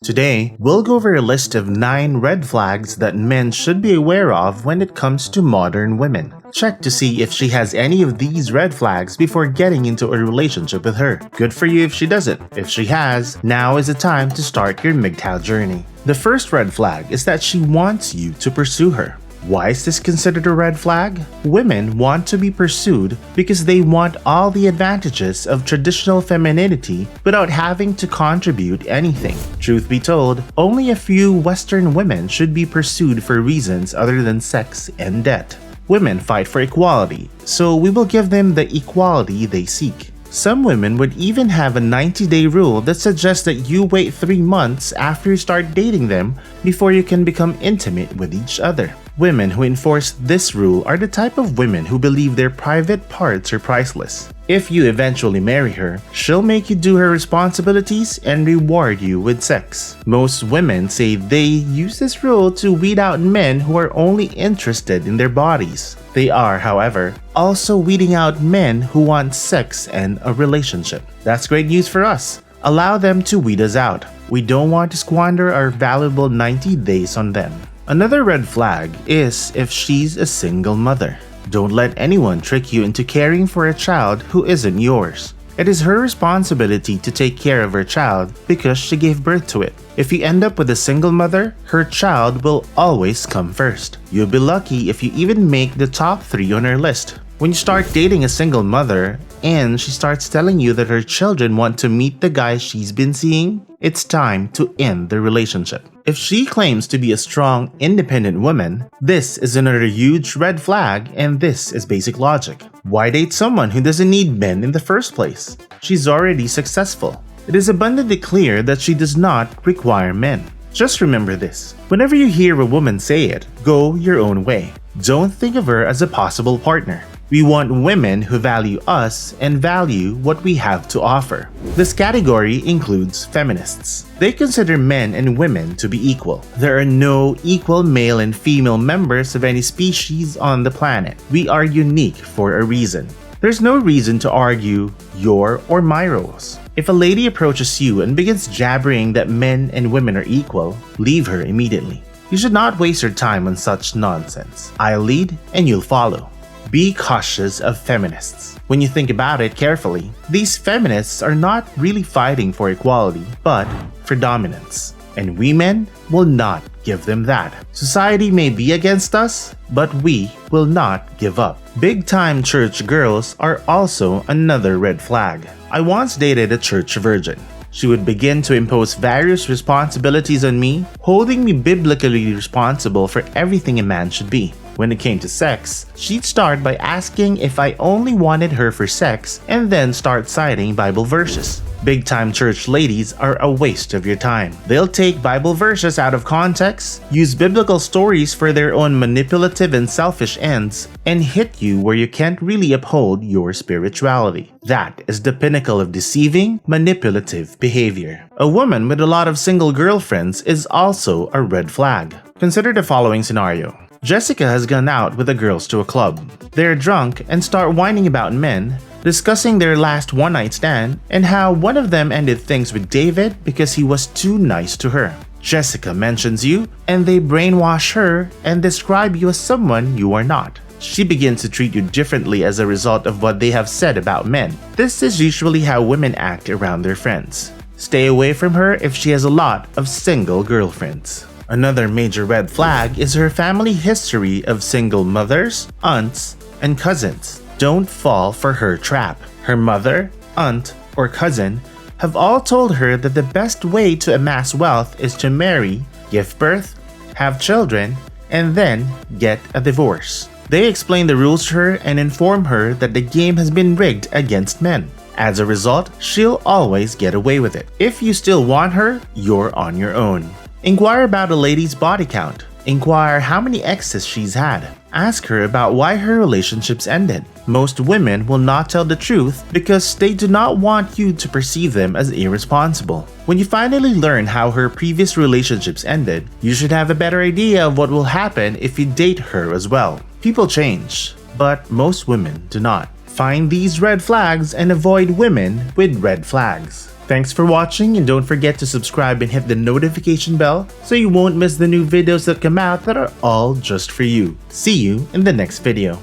Today, we'll go over a list of 9 red flags that men should be aware of when it comes to modern women. Check to see if she has any of these red flags before getting into a relationship with her. Good for you if she doesn't. If she has, now is the time to start your MGTOW journey. The first red flag is that she wants you to pursue her. Why is this considered a red flag? Women want to be pursued because they want all the advantages of traditional femininity without having to contribute anything. Truth be told, only a few Western women should be pursued for reasons other than sex and debt. Women fight for equality, so we will give them the equality they seek. Some women would even have a 90-day rule that suggests that you wait 3 months after you start dating them before you can become intimate with each other. Women who enforce this rule are the type of women who believe their private parts are priceless. If you eventually marry her, she'll make you do her responsibilities and reward you with sex. Most women say they use this rule to weed out men who are only interested in their bodies. They are, however, also weeding out men who want sex and a relationship. That's great news for us. Allow them to weed us out. We don't want to squander our valuable 90 days on them. Another red flag is if she's a single mother. Don't let anyone trick you into caring for a child who isn't yours. It is her responsibility to take care of her child because she gave birth to it. If you end up with a single mother, her child will always come first. You'll be lucky if you even make the top 3 on her list. When you start dating a single mother and she starts telling you that her children want to meet the guy she's been seeing, it's time to end the relationship. If she claims to be a strong, independent woman, this is another huge red flag, and this is basic logic. Why date someone who doesn't need men in the first place? She's already successful. It is abundantly clear that she does not require men. Just remember this. Whenever you hear a woman say it, go your own way. Don't think of her as a possible partner. We want women who value us and value what we have to offer. This category includes feminists. They consider men and women to be equal. There are no equal male and female members of any species on the planet. We are unique for a reason. There's no reason to argue your or my roles. If a lady approaches you and begins jabbering that men and women are equal, leave her immediately. You should not waste your time on such nonsense. I'll lead and you'll follow. Be cautious of feminists. When you think about it carefully, these feminists are not really fighting for equality, but for dominance. And we men will not give them that. Society may be against us, but we will not give up. Big-time church girls are also another red flag. I once dated a church virgin. She would begin to impose various responsibilities on me, holding me biblically responsible for everything a man should be. When it came to sex, she'd start by asking if I only wanted her for sex and then start citing Bible verses. Big-time church ladies are a waste of your time. They'll take Bible verses out of context, use biblical stories for their own manipulative and selfish ends, and hit you where you can't really uphold your spirituality. That is the pinnacle of deceiving, manipulative behavior. A woman with a lot of single girlfriends is also a red flag. Consider the following scenario. Jessica has gone out with the girls to a club. They're drunk and start whining about men, discussing their last one-night stand and how one of them ended things with David because he was too nice to her. Jessica mentions you, and they brainwash her and describe you as someone you are not. She begins to treat you differently as a result of what they have said about men. This is usually how women act around their friends. Stay away from her if she has a lot of single girlfriends. Another major red flag is her family history of single mothers, aunts, and cousins. Don't fall for her trap. Her mother, aunt, or cousin have all told her that the best way to amass wealth is to marry, give birth, have children, and then get a divorce. They explain the rules to her and inform her that the game has been rigged against men. As a result, she'll always get away with it. If you still want her, you're on your own. Inquire about a lady's body count. Inquire how many exes she's had. Ask her about why her relationships ended. Most women will not tell the truth because they do not want you to perceive them as irresponsible. When you finally learn how her previous relationships ended, you should have a better idea of what will happen if you date her as well. People change, but most women do not. Find these red flags and avoid women with red flags. Thanks for watching, and don't forget to subscribe and hit the notification bell so you won't miss the new videos that come out that are all just for you. See you in the next video.